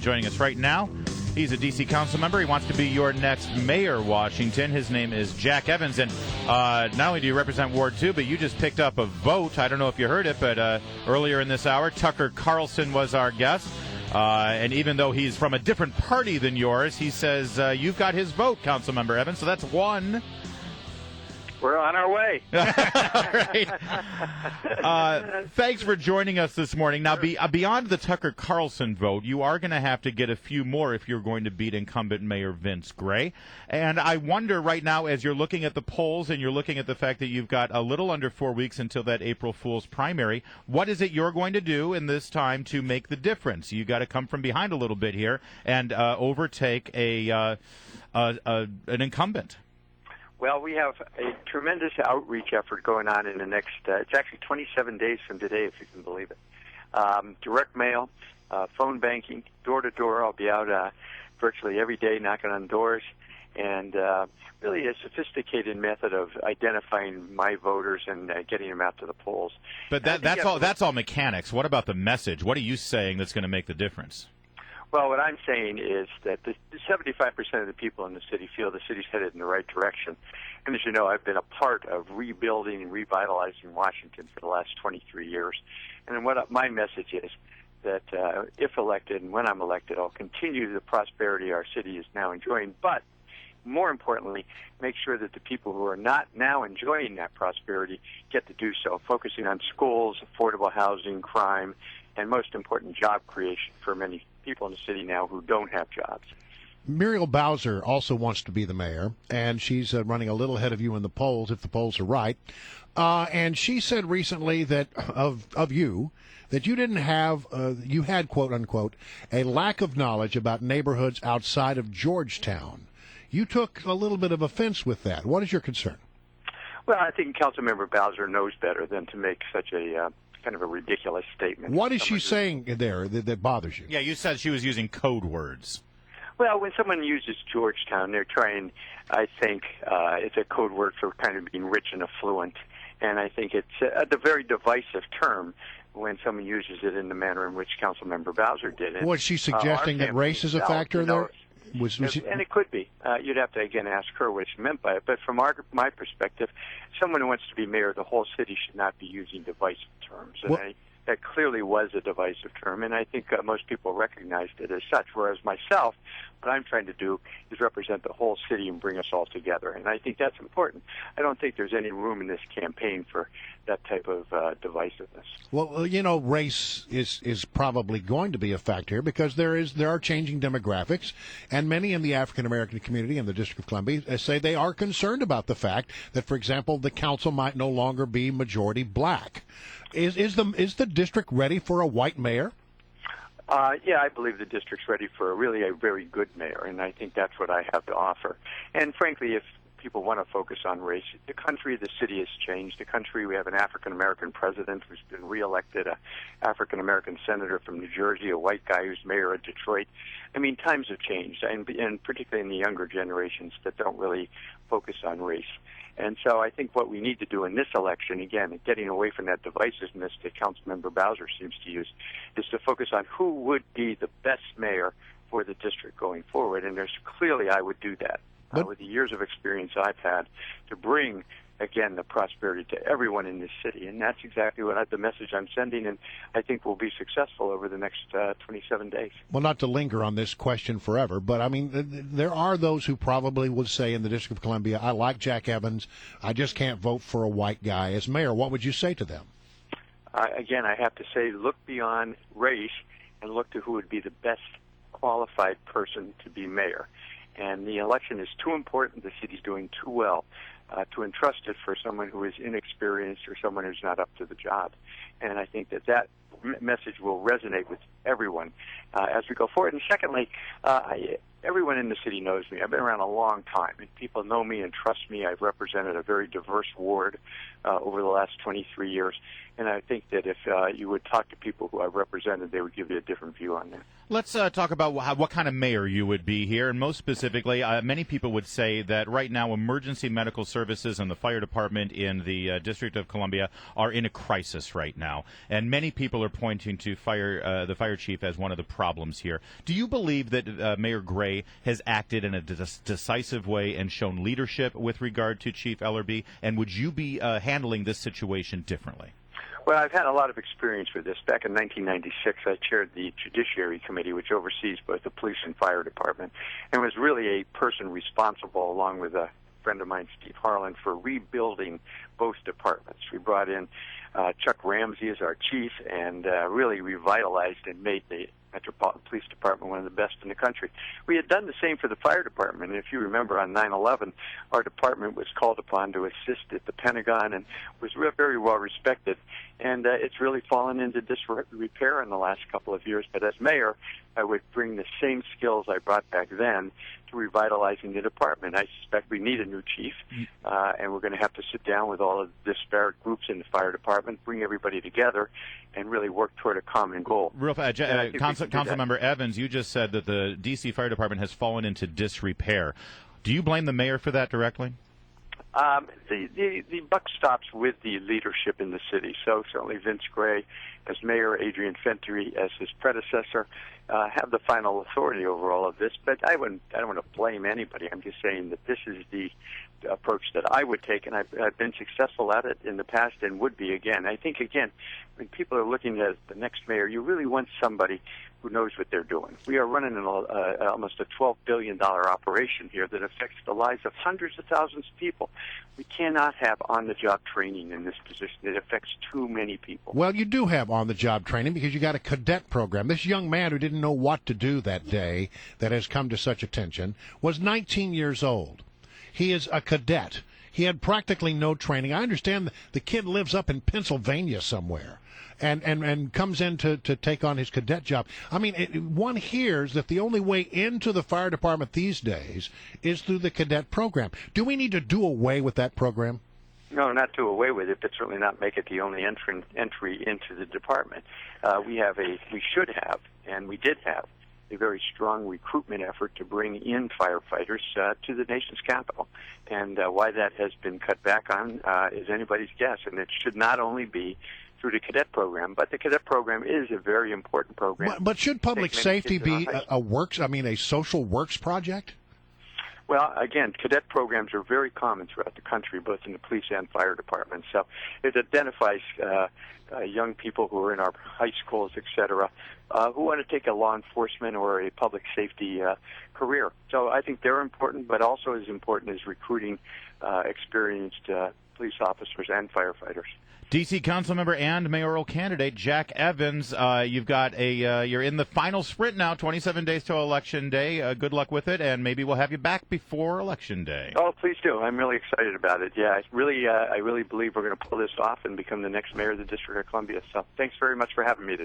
joining us right now. He's a D.C. council member. He wants to be your next mayor, Washington. His name is Jack Evans. And not only do you represent Ward 2, but you just picked up a vote. I don't know if you heard it, but earlier in this hour, Tucker Carlson was our guest. And even though he's from a different party than yours, he says you've got his vote, Councilmember Evans. So that's one. We're on our way. Right. Thanks for joining us this morning. Now, beyond the Tucker Carlson vote, you are going to have to get a few more if you're going to beat incumbent Mayor Vince Gray. And I wonder right now, as you're looking at the polls and you're looking at the fact that you've got a little under 4 weeks until that April Fool's primary, what is it you're going to do in this time to make the difference? You got to come from behind a little bit here and overtake an incumbent. Well, we have a tremendous outreach effort going on in the next, it's actually 27 days from today, if you can believe it. Direct mail, phone banking, door-to-door. I'll be out virtually every day knocking on doors, and really a sophisticated method of identifying my voters and getting them out to the polls. But that's all mechanics. What about the message? What are you saying that's going to make the difference? Well, what I'm saying is that 75% of the people in the city feel the city's headed in the right direction. And as you know, I've been a part of rebuilding and revitalizing Washington for the last 23 years. And what my message is that if elected and when I'm elected, I'll continue the prosperity our city is now enjoying. But more importantly, make sure that the people who are not now enjoying that prosperity get to do so, focusing on schools, affordable housing, crime, and most important, job creation for many people in the city now who don't have jobs. Muriel Bowser also wants to be the mayor, and she's running a little ahead of you in the polls, if the polls are right. And she said recently that of you, that you didn't have, you had, quote unquote, a lack of knowledge about neighborhoods outside of Georgetown. You took a little bit of offense with that. What is your concern? Well, I think Councilmember Bowser knows better than to make such a kind of a ridiculous statement. What is she saying there that bothers you? Yeah, you said she was using code words. Well, when someone uses Georgetown, they're trying, I think, it's a code word for kind of being rich and affluent. And I think it's a very divisive term when someone uses it in the manner in which Councilmember Bowser did it. Was she suggesting that race is a factor there? And it could be. You'd have to, again, ask her what she meant by it. But from my perspective, someone who wants to be mayor of the whole city should not be using divisive terms. And that clearly was a divisive term, and I think most people recognized it as such, whereas myself, what I'm trying to do is represent the whole city and bring us all together, and I think that's important. I don't think there's any room in this campaign for that type of divisiveness. Well, you know, race is probably going to be a factor here because there are changing demographics, and many in the African-American community in the District of Columbia say they are concerned about the fact that, for example, the council might no longer be majority black. Is the district ready for a white mayor? Yeah, I believe the district's ready for a very good mayor, and I think that's what I have to offer. And frankly, if people want to focus on race, the country, the city has changed. The country, we have an African-American president who's been reelected, an African-American senator from New Jersey, a white guy who's mayor of Detroit. I mean, times have changed, and particularly in the younger generations that don't really focus on race. And so I think what we need to do in this election, again, getting away from that divisiveness that Councilmember Bowser seems to use, is to focus on who would be the best mayor for the district going forward. And clearly I would do that with the years of experience I've had to bring, again, the prosperity to everyone in this city. And that's exactly the message I'm sending, and I think we'll be successful over the next 27 days. Well, not to linger on this question forever, but, I mean, there are those who probably would say in the District of Columbia, I like Jack Evans, I just can't vote for a white guy as mayor. What would you say to them? Again, I have to say, look beyond race and look to who would be the best qualified person to be mayor. And the election is too important. The city's doing too well to entrust it for someone who is inexperienced or someone who's not up to the job. And I think that message will resonate with everyone as we go forward. And secondly, everyone in the city knows me. I've been around a long time, and people know me and trust me. I've represented a very diverse ward over the last 23 years. And I think that if you would talk to people who I've represented, they would give you a different view on that. Let's talk about what kind of mayor you would be here, and most specifically, many people would say that right now emergency medical services and the fire department in the District of Columbia are in a crisis right now, and many people are pointing to the fire chief as one of the problems here. Do you believe that Mayor Gray has acted in a decisive way and shown leadership with regard to Chief Ellerby, and would you be handling this situation differently? Well, I've had a lot of experience with this. Back in 1996, I chaired the Judiciary Committee, which oversees both the police and fire department, and was really a person responsible, along with a friend of mine, Steve Harlan, for rebuilding both departments. We brought in Chuck Ramsey as our chief and really revitalized and made the Metropolitan Police Department one of the best in the country. We had done the same for the fire department, and if you remember on 9/11, our department was called upon to assist at the Pentagon and was very well respected, and it's really fallen into disrepair in the last couple of years. But as mayor, I would bring the same skills I brought back then to revitalizing the department. I suspect we need a new chief, and we're going to have to sit down with all of the disparate groups in the fire department, bring everybody together, and really work toward a common goal. Real fast, Councilmember Evans, you just said that the D.C. Fire Department has fallen into disrepair. Do you blame the mayor for that directly? The buck stops with the leadership in the city. So certainly Vince Gray as mayor, Adrian Fenty as his predecessor, have the final authority over all of this. But I don't want to blame anybody. I'm just saying that this is the approach that I would take, and I've been successful at it in the past and would be again. I think, again, when people are looking at the next mayor, you really want somebody who knows what they're doing. We are running almost a $12 billion operation here that affects the lives of hundreds of thousands of people. We cannot have on-the-job training in this position. It affects too many people. Well, you do have on-the-job training because you got a cadet program. This young man who didn't know what to do that day that has come to such attention was 19 years old. He is a cadet. He had practically no training. I understand the kid lives up in Pennsylvania somewhere and comes in to take on his cadet job. I mean, one hears that the only way into the fire department these days is through the cadet program. Do we need to do away with that program? No, not do away with it, but certainly not make it the only entry into the department. We should have, and we did have, a very strong recruitment effort to bring in firefighters to the nation's capital. And why that has been cut back on is anybody's guess. And it should not only be through the cadet program, but the cadet program is a very important program. But should public safety be a social works project? Well, again, cadet programs are very common throughout the country, both in the police and fire departments. So it identifies young people who are in our high schools, et cetera, who want to take a law enforcement or a public safety career. So I think they're important, but also as important is recruiting experienced police officers and firefighters. D.C. Councilmember and mayoral candidate Jack Evans, you've got you're in the final sprint now, 27 days till Election Day. Good luck with it, and maybe we'll have you back before Election Day. Oh, please do. I'm really excited about it. Yeah, I really believe we're going to pull this off and become the next mayor of the District of Columbia. So thanks very much for having me today.